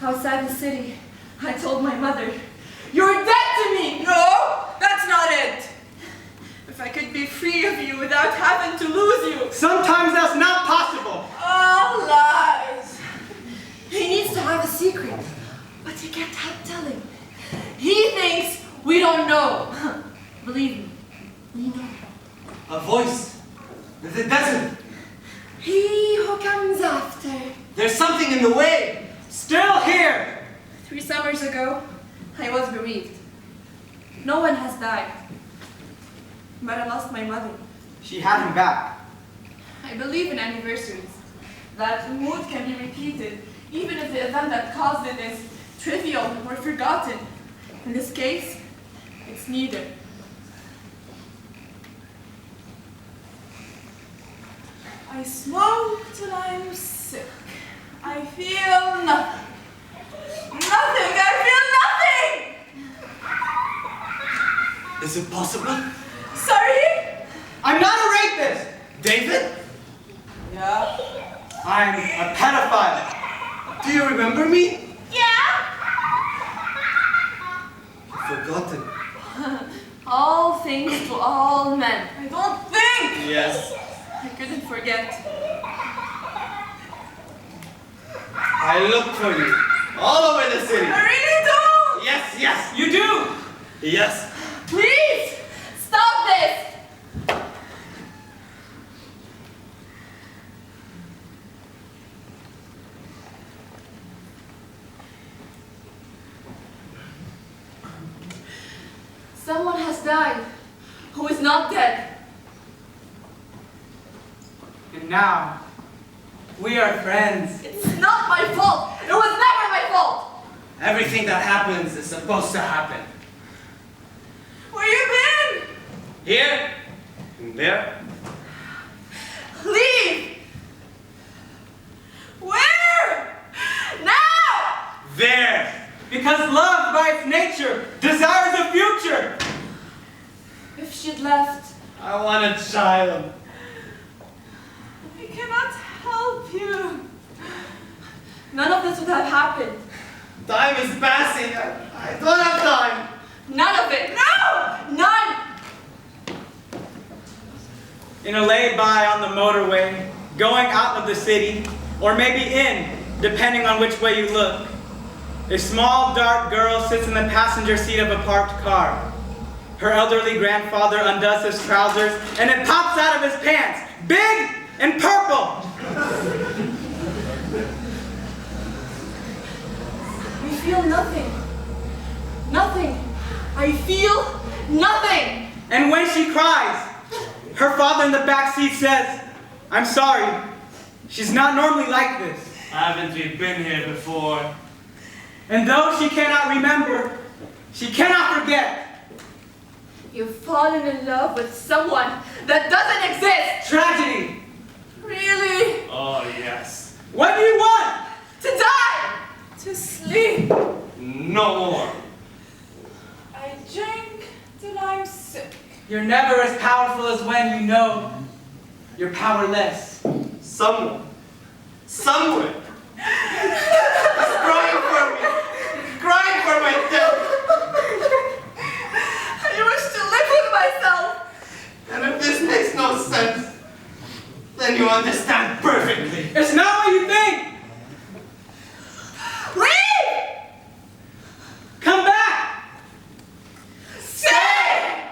outside the city. I told my mother, "You're dead to me!" "No, that's not it. If I could be free of you without having to lose you." "Sometimes that's not possible." All lies. He needs to have a secret, but he can't help telling. He thinks we don't know. Believe me, we know. A voice that doesn't. He who comes after. There's something in the way. Still here. 3 summers ago, I was bereaved. No one has died. But I lost my mother. She had him back. I believe in anniversaries. That mood can be repeated, even if the event that caused it is trivial or forgotten. In this case, it's neither. I smoke till I'm sick. I feel nothing. Nothing! I feel nothing! Is it possible? Sorry? I'm not a rapist! David? Yeah? I'm a pedophile. Do you remember me? Yeah? Forgotten. All things to all men. I don't think! Yes. I couldn't forget. I looked for you all over the city. I really don't! Yes, yes, you do! Yes. Please! Stop this! Someone has died who is not dead. And now, we are friends. It's not my fault. It was never my fault. Everything that happens is supposed to happen. Where you been? Here, and there. Leave. Where? Now! There! Because love, by its nature, desires a future! If she'd left, I want a child. I cannot help you. None of this would have happened. Time is passing. I don't have time. None of it. No! None! In a lay-by on the motorway, going out of the city, or maybe in, depending on which way you look, a small, dark girl sits in the passenger seat of a parked car. Her elderly grandfather undoes his trousers, and it pops out of his pants, big and purple. I feel nothing. Nothing. I feel nothing. And when she cries, her father in the back seat says, "I'm sorry. She's not normally like this." Haven't we been here before? And though she cannot remember, she cannot forget. You've fallen in love with someone that doesn't exist. Tragedy. Really? Oh, yes. What do you want? To die. To sleep. No more. I drink till I'm sick. You're never as powerful as when you know you're powerless. Someone, somewhere, is crying for me. Crying for my death. I wish to live with myself. And if this makes no sense, then you understand perfectly. It's not what you think. Leave! Come back. Stay!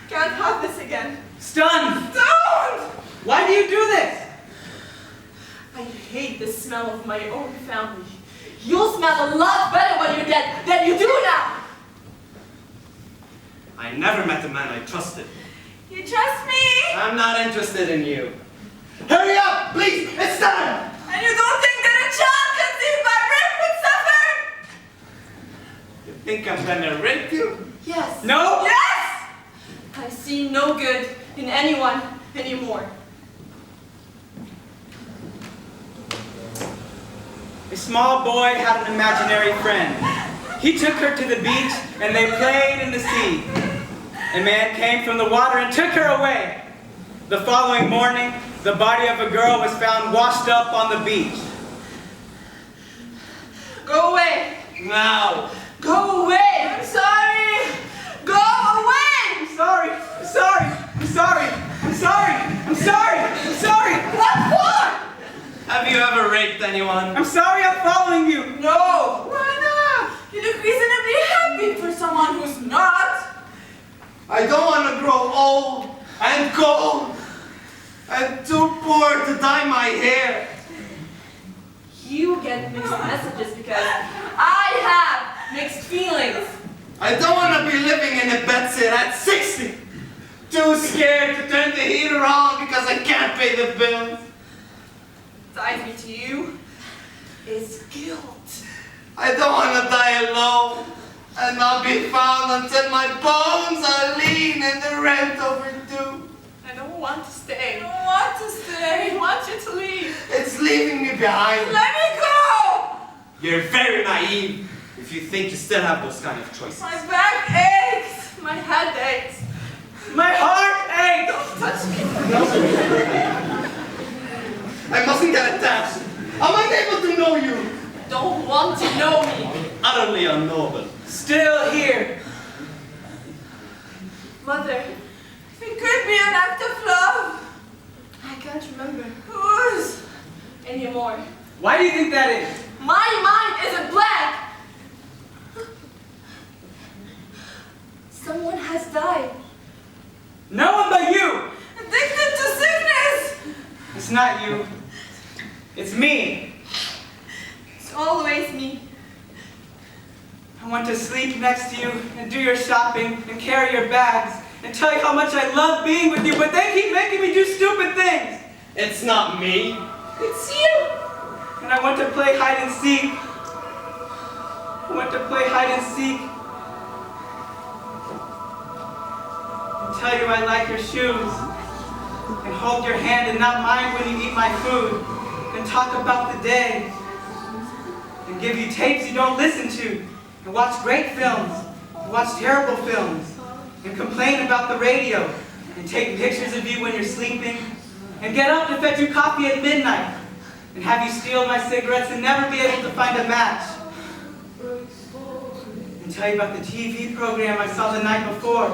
Can't have this again. Stunned. Don't! Why do you do this? I hate the smell of my own family. You'll smell a lot better when you're dead than you do now. I never met a man I trusted. You trust me? I'm not interested in you. Hurry up, please! It's time! And you don't think that a child conceived by rape would suffer? You think I'm gonna rape you? Yes. No? Yes! I see no good in anyone anymore. A small boy had an imaginary friend. He took her to the beach and they played in the sea. A man came from the water and took her away. The following morning, the body of a girl was found washed up on the beach. Go away. Now! Go away. I'm sorry. Go away. I'm sorry. I'm sorry. I'm sorry. I'm sorry. I'm sorry. I'm sorry. What for? Have you ever raped anyone? I'm sorry I'm following you. No. Why not? You look reasonably happy for someone who's not. I don't want to grow old and cold and too poor to dye my hair. You get mixed messages because I have mixed feelings. I don't want to be living in a bedsit at 60. Too scared to turn the heater on because I can't pay the bills. Ties me to you is guilt. I don't want to die alone and not be found until my bones are lean and the rent overdue. I don't want to stay. I don't want to stay. I want you to leave. It's leaving me behind. Let me go! You're very naive if you think you still have those kind of choices. My back aches. My head aches. My heart aches! Don't touch me. I mustn't get attached. I'm unable to know you. I don't want to know me. Utterly unknowable. Still here. Mother, it could be an act of love. I can't remember whose anymore. Why do you think that is? My mind is a blank. Someone has died. No one but you! Addicted to sickness. It's not you. It's me. It's always me. I want to sleep next to you and do your shopping and carry your bags and tell you how much I love being with you, but they keep making me do stupid things. It's not me. It's you. And I want to play hide and seek. I want to play hide and seek. And tell you I like your shoes. And hold your hand and not mind when you eat my food. And talk about the day. And give you tapes you don't listen to. And watch great films. And watch terrible films. And complain about the radio. And take pictures of you when you're sleeping. And get up to fetch you coffee at midnight. And have you steal my cigarettes and never be able to find a match. And tell you about the TV program I saw the night before.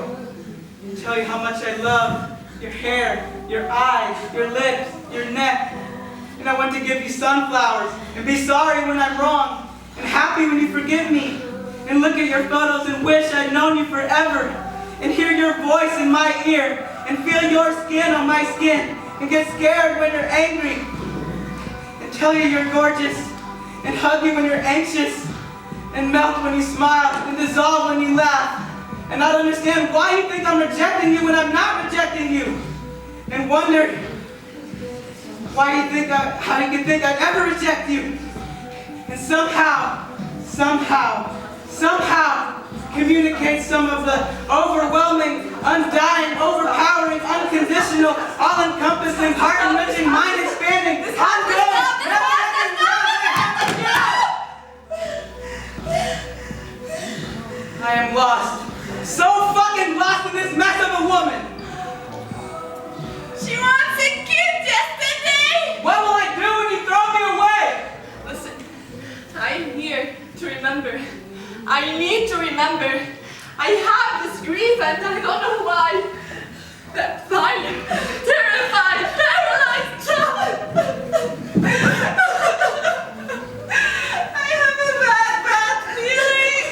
And tell you how much I love your hair, your eyes, your lips, your neck. And I want to give you sunflowers and be sorry when I'm wrong and happy when you forgive me. And look at your photos and wish I'd known you forever. And hear your voice in my ear and feel your skin on my skin and get scared when you're angry. Tell you you're gorgeous, and hug you when you're anxious, and melt when you smile, and dissolve when you laugh, and not understand why you think I'm rejecting you when I'm not rejecting you, and wonder how you can think I'd ever reject you, and somehow communicate some of the overwhelming, undying, overpowering, unconditional, all-encompassing, heart-enriching, mind-expanding, ongoing. I am lost. So fucking lost in this mess of a woman. She wants a kid yesterday. What will I do when you throw me away? Listen, I'm here to remember. I need to remember. I have this grief and I don't know why. That violent, terrified, paralyzed child. I have a bad feeling.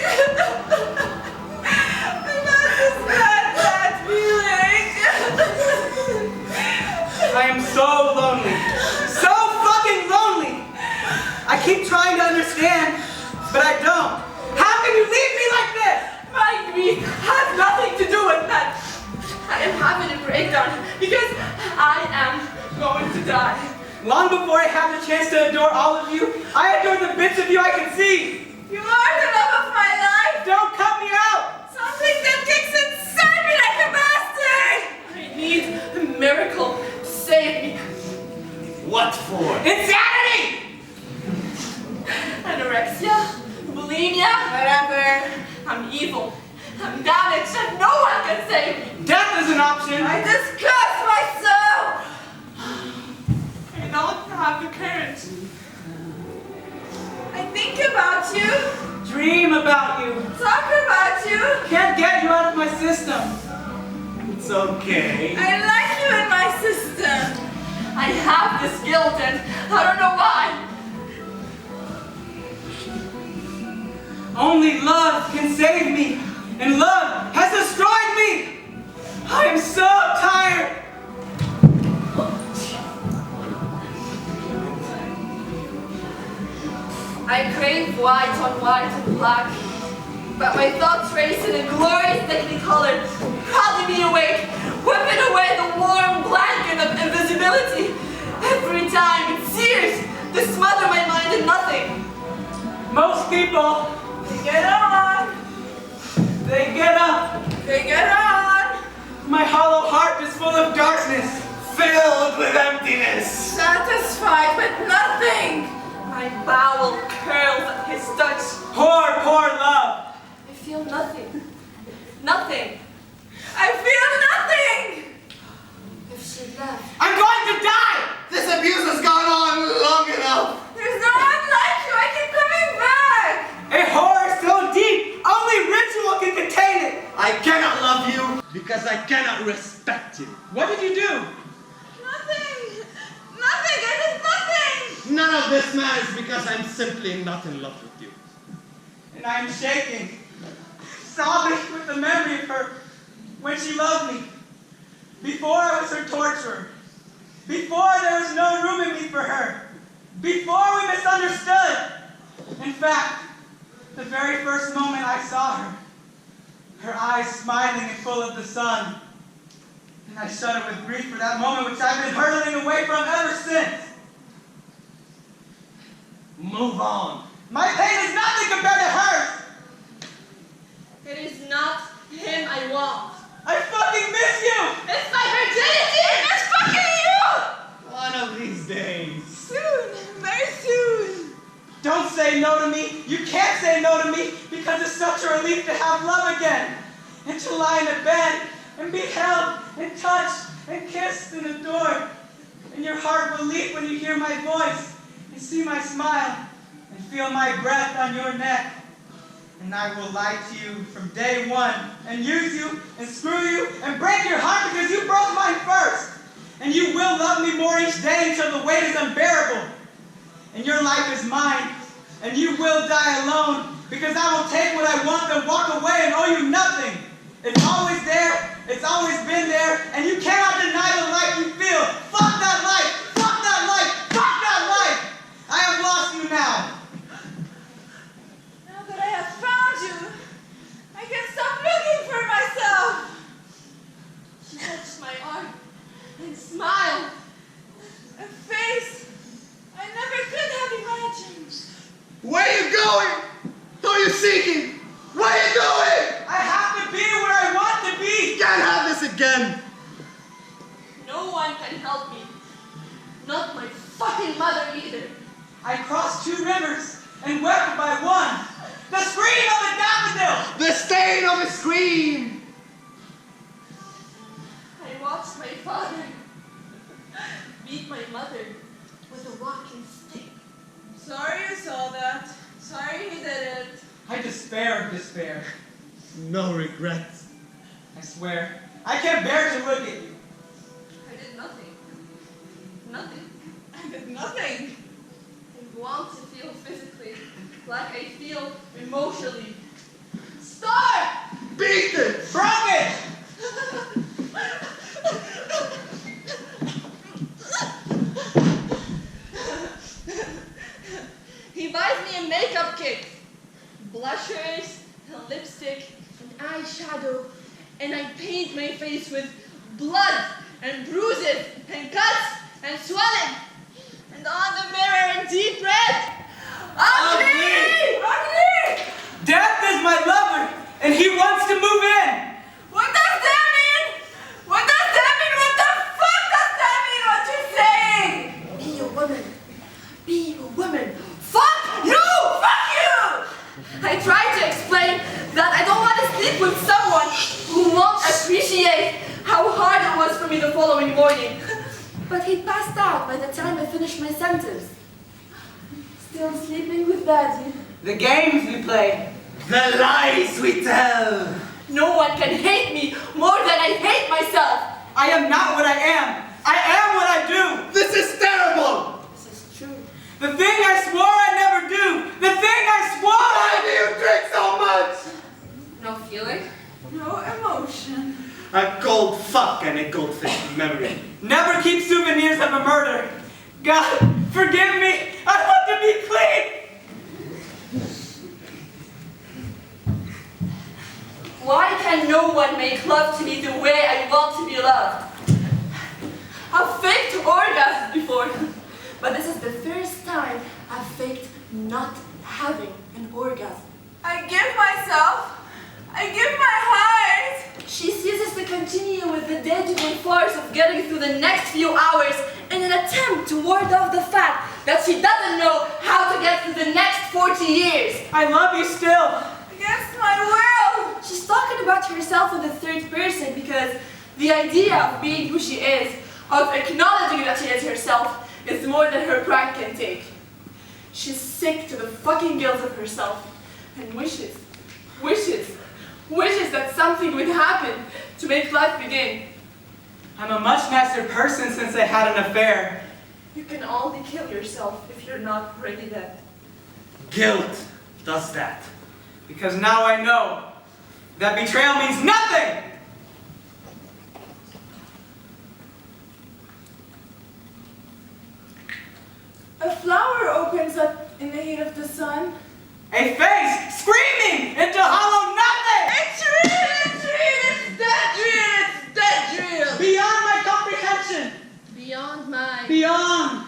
About this bad feeling. I am so lonely. So fucking lonely. I keep trying to understand, but I don't. How can you leave me like this? My grief has nothing to do with that. I am having a breakdown because I am going to die. Long before I have the chance to adore all of you, I adore the bits of you I can see. You are the love of my life. Don't cut me out. Something that kicks inside me like a bastard. I need a miracle to save me. What for? Insanity! Anorexia, bulimia, whatever. I'm evil. I'm damaged and no one can save me. Death is an option. I disgust myself. I don't have the courage. I think about you. Dream about you. Talk about you. Can't get you out of my system. It's okay. I like you in my system. I have this guilt and I don't know why. Only love can save me. And love has destroyed me. I am so tired. I crave white on white and black. But my thoughts race in a glorious technicolor, proudly be awake, whipping away the warm blanket of invisibility. Every time it sears to smother my mind in nothing. Most people, they get on, they get up, They get on, my hollow heart is full of darkness. Filled with emptiness. satisfied with nothing. My bowel curls at his touch. Poor, poor love. I feel nothing. Nothing. I feel nothing. If she left. I'm going to die! This abuse has gone on long enough. There's no one like you. I keep coming back. A horror so deep, only ritual can contain it. I cannot love you because I cannot respect you. What did you do? Nothing. Nothing. I did nothing. None of this matters because I'm simply not in love with you. And I am shaking, sobbing with the memory of her when she loved me. Before I was her torturer. Before there was no room in me for her. Before we misunderstood. In fact, the very first moment I saw her, her eyes smiling and full of the sun, and I shuddered with grief for that moment which I've been hurtling away from ever since. Move on. My pain is nothing compared to hers. It is not him I want. I fucking miss you. It's my virginity. It's fucking you. One of these days. Soon. Very soon. Don't say no to me. You can't say no to me because it's such a relief to have love again. And to lie in a bed and be held and touched and kissed and adored. And your heart will leap when you hear my voice and see my smile and feel my breath on your neck. And I will lie to you from day one and use you and screw you and break your heart because you broke mine first. And you will love me more each day until the weight is unbearable. And your life is mine, and you will die alone because I will take what I want and walk away and owe you nothing. It's always there, it's always been there, and you cannot deny the life you feel. Fuck that life! Fuck that life! Fuck that life! I have lost you now. Now that I have found you, I can stop looking for myself. She touched my arm and smiled. A face I never could have imagined. Where are you going? Who are you seeking? Where are you going? I have to be where I want to be. Can't have this again. No one can help me. Not my fucking mother either. I crossed 2 rivers and wept by one. The scream of a daffodil. The stain of a scream. I watched my father beat my mother with a walking stick. Sorry you saw that. Sorry he did it. I despair of despair. No regrets. I swear, I can't bear to look at you. I did nothing. Nothing. I did nothing. I want to feel physically like I feel emotionally. Stop! Beat it! Broke it! He buys me a makeup kit, blushers, and lipstick, and eyeshadow, and I paint my face with blood and bruises and cuts and swelling, and on the mirror in deep red, ugly! Ugly! Death is my lover, and he wants to move in. What does that mean? What does that mean? What the fuck does that mean? What you're saying? Be a woman. Be a woman. Fuck you! Fuck you! I tried to explain that I don't want to sleep with someone who won't appreciate how hard it was for me the following morning. But he passed out by the time I finished my sentence. Still sleeping with Daddy. The games we play. The lies we tell. No one can hate me more than I hate myself. I am not what I am. I am what I do. This is terrible. This is true. The thing I swore I'd never do. The thing I swore Why do you drink so much? No feeling? No emotion. A cold fuck and a goldfish memory. Never keep souvenirs of a murder. God, forgive me. I want to be clean. Why can no one make love to me the way I want to be loved? I've faked orgasms before, but this is the first time I've faked not having an orgasm. I give my heart. She ceases to continue with the day-to-day farce of getting through the next few hours in an attempt to ward off the fact that she doesn't know how to get through the next 40 years. I love you still. Against my will. She's talking about herself in the third person because the idea of being who she is, of acknowledging that she is herself, is more than her pride can take. She's sick to the fucking guilt of herself and wishes that something would happen to make life begin. I'm a much nicer person since I had an affair. You can only kill yourself if you're not ready dead. Guilt does that. Because now I know that betrayal means nothing! A flower opens up in the heat of the sun. A face screaming into hollow nothing! It's real. It's dead real. Beyond my comprehension! Beyond my... Beyond!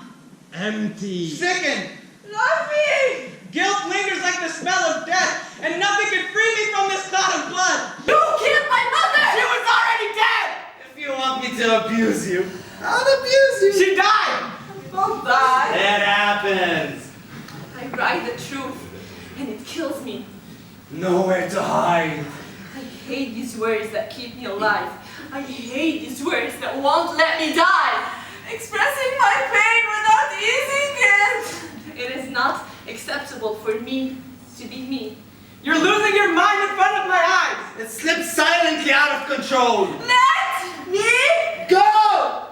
Empty. Sickened! Love me. Guilt lingers like the smell of death, and nothing can free me from this cloud of blood! You killed my mother! She was already dead! If you want me to abuse you, I'll abuse you. She died! Don't die. It happens. I write the truth, and it kills me. Nowhere to hide. I hate these words that keep me alive. I hate these words that won't let me die. Expressing my pain without easing it. It is not acceptable for me to be me. You're losing your mind in front of my eyes! It slips silently out of control. Let me Go!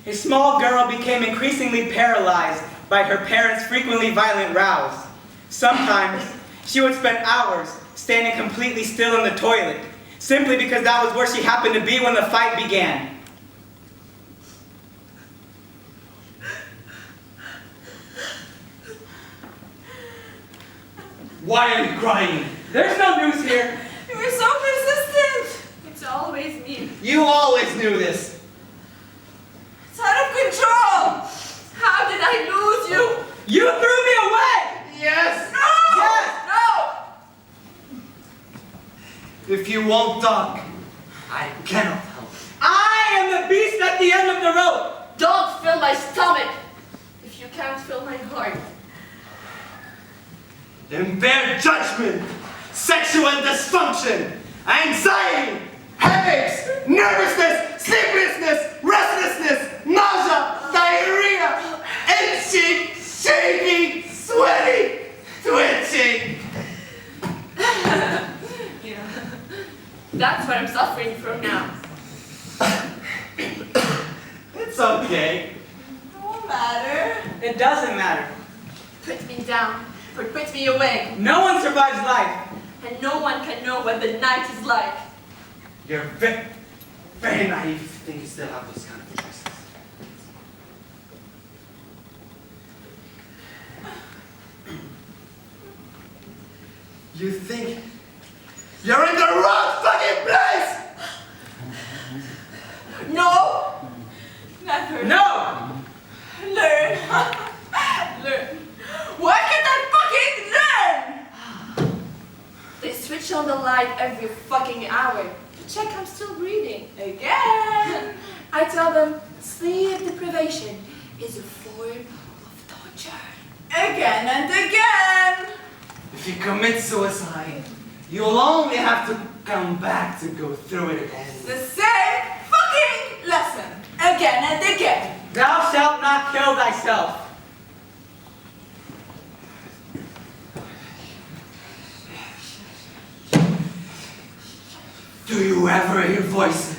A small girl became increasingly paralyzed by her parents' frequently violent rows. Sometimes, she would spend hours standing completely still in the toilet, simply because that was where she happened to be when the fight began. Why are you crying? There's no news here. You were so persistent. It's always me. You always knew this. It's out of control. How did I lose you? You threw me away! Yes. No. Yes. No. If you won't talk, I cannot help. I am the beast at the end of the rope! Don't fill my stomach if you can't fill my heart. Impaired judgment, sexual dysfunction, anxiety, headaches, nervousness, sleeplessness, restlessness, nausea, diarrhea, itching, shaking, sweaty, twitching. Yeah. That's what I'm suffering from now. It's okay. It won't matter. It doesn't matter. Put me down or put me away. No one survives life. And no one can know what the night is like. You're very, very naive if you think you still have those kind of choices. You think you're in the wrong fucking place! No! Never. No! Learn. Learn. Why can't I fucking learn? They switch on the light every fucking hour to check I'm still breathing. Again. I tell them sleep deprivation is a form of torture. Again and again. If you commit suicide, you'll only have to come back to go through it again. The same fucking lesson. Again and again. Thou shalt not kill thyself. Do you ever hear voices?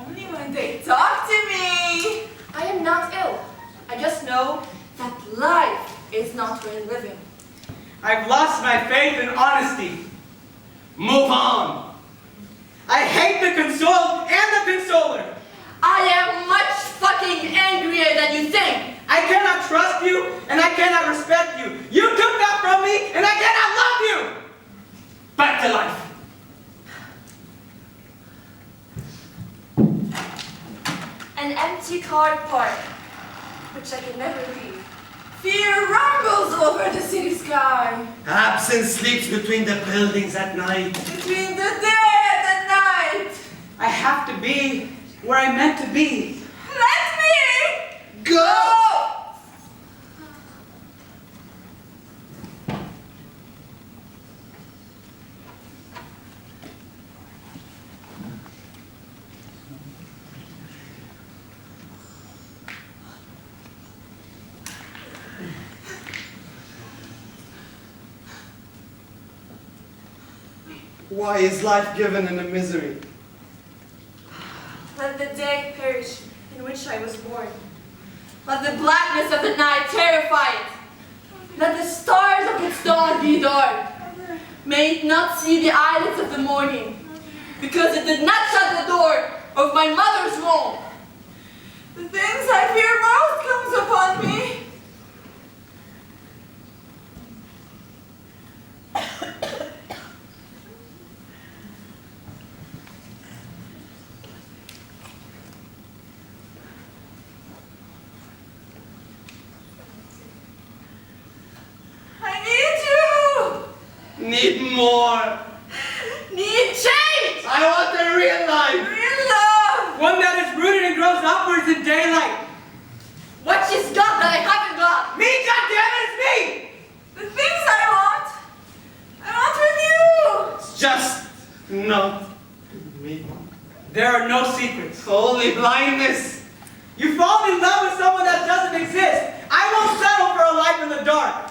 Only when they talk to me. I am not ill. I just know that life is not worth living. I've lost my faith in honesty. Move on! I hate the consoled and the consoler. I am much fucking angrier than you think. I cannot trust you, and I cannot respect you. You took that from me, and I cannot love you. Back to life. An empty car park, which I can never leave. Fear rumbles over the city sky. Absence sleeps between the buildings at night. Between the day and the night. I have to be where I'm meant to be. Let me Go! Why is life given in a misery? Let the day perish in which I was born. Let the blackness of the night terrify it. Let the stars of its dawn be dark. May it not see the eyelids of the morning, because it did not shut the door of my mother's womb. The things I fear most comes upon me. Need more. Need change! I want a real life. Real love! One that is rooted and grows upwards in daylight. What she's got that I haven't got! Me, goddammit, it's me! The things I want with you! It's just not me. There are no secrets. Only blindness. You fall in love with someone that doesn't exist. I won't settle for a life in the dark.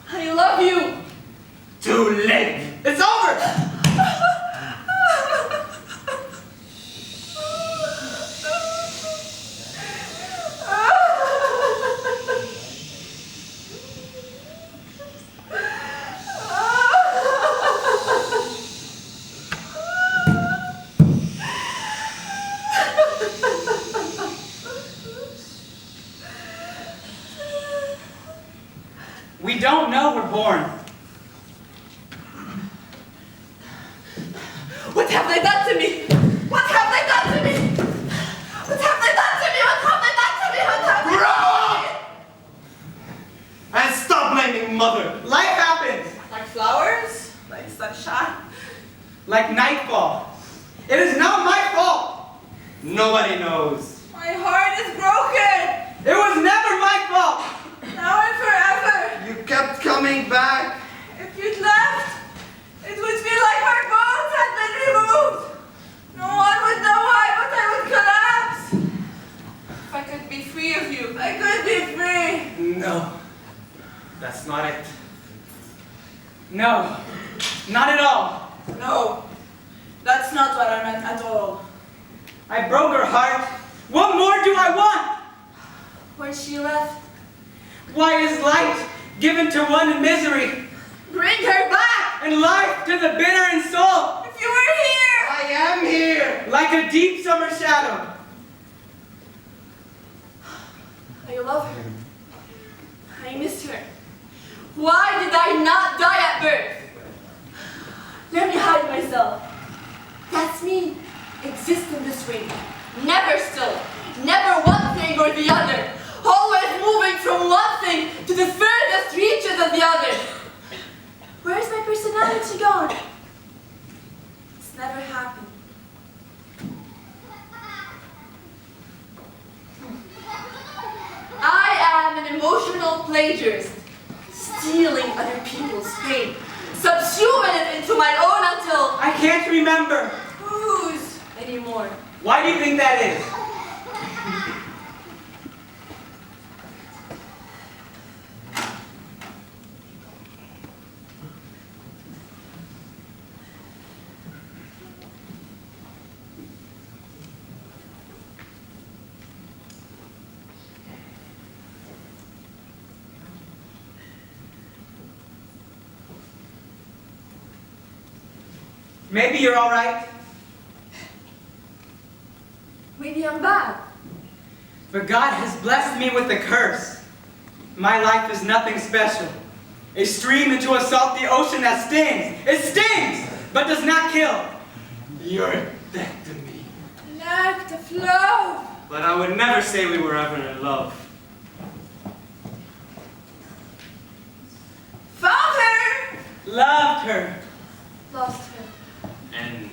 I love you! Too late. It's over! We don't know we're born. What have they done to me? What have they done to me? What have they done to me? What have they done to me? What have they Grow done to me? up! And stop blaming mother. Life happens. Like flowers? Like sunshine? Like nightfall. It is not my fault. Nobody knows. My heart is broken! It was never my fault. Now and forever! You kept coming back. If you'd left, it would feel like my bones had been removed. No one would know why, but I would collapse. If I could be free of you, I could be free. No. That's not it. No, not at all. No, that's not what I meant at all. I broke her heart. What more do I want? When she left, Why is light given to one in misery, bring her back! and life to the bitter in soul, If you were here! I am here. like a deep summer shadow? I love her. I miss her. Why did I not die at birth? Let me hide myself. That's me. Exist in this way. Never still. Never one thing or the other. Always moving from one thing to the furthest reaches of the other. Where's my personality gone? It's never happened. I am an emotional plagiarist, stealing other people's pain, subsuming it into my own until I can't remember. whose anymore. Why do you think that is? Maybe you're all right. Maybe I'm bad. But God has blessed me with a curse. My life is nothing special. A stream into a salty ocean that stings. It stings, but does not kill. You're dead to me. Let the flow. But I would never say we were ever in love. Father! Loved her. Lost her. And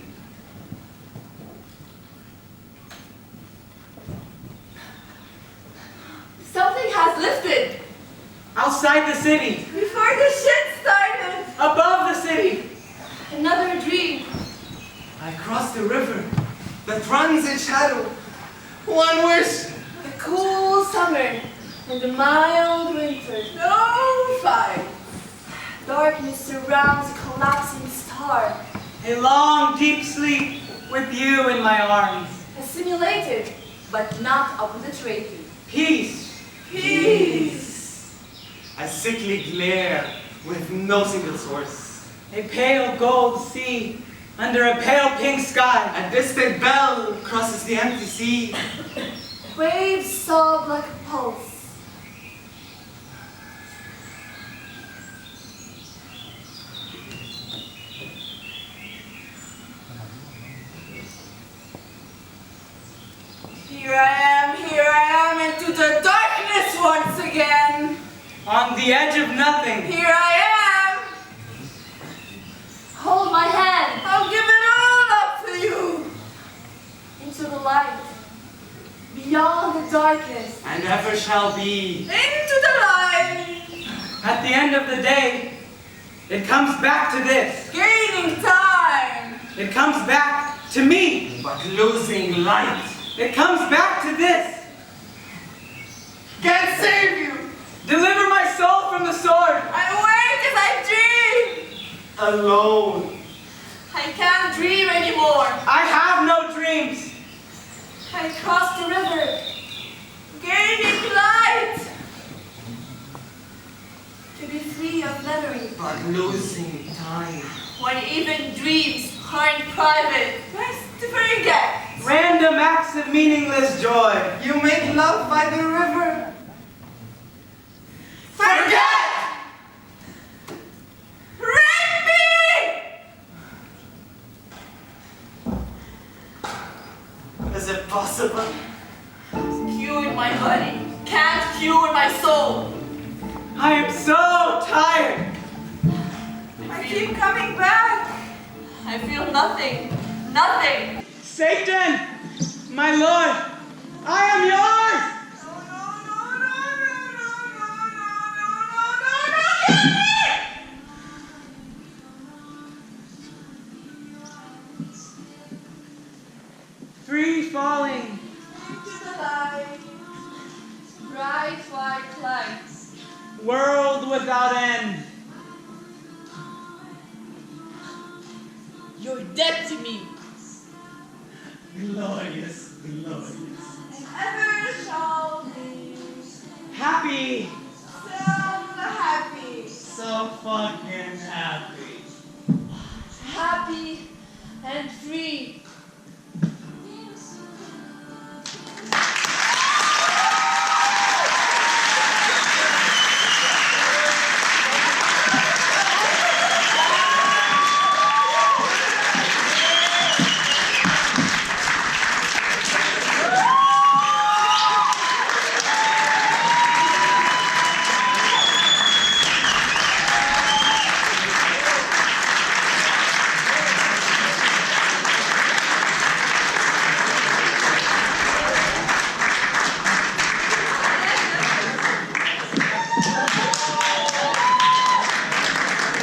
Something has lifted. Outside the city. Before the shit started. Above the city. Another dream. I crossed the river that runs in shadow. One wish. The cool summer and the mild winter. No fight. Darkness surrounds a collapsing star. A long, deep sleep with you in my arms. Assimilated, but not obliterated. Peace. Peace. A sickly glare with no single source. A pale gold sea under a pale pink sky. A distant bell crosses the empty sea. Waves sob like a pulse. Here I am into the darkness once again. On the edge of nothing. Here I am. Hold my hand I'll give it all up for you. into the light. Beyond the darkness. And ever shall be. Into the light. At the end of the day, it comes back to this. Gaining time. It comes back to me. But losing light. It comes back to this. Can't save you. Deliver my soul from the sword. I wake as I dream. Alone. I can't dream anymore. I have no dreams. I crossed the river. Gaining light. To be free of memory. But losing time. When even dreams aren't private. Best to forget. Random acts of meaningless joy. You make love by the river. Forget! Rape me! Is it possible? Cured my body. Can't cure my soul. I am so tired. I keep coming back. I feel nothing. Nothing. Satan, my Lord, I am yours. Free falling. Into the light. Bright white lights. World without end. You're dead to me. Glorious, glorious. Ever shall be. Happy. So happy. So fucking happy. Happy and free.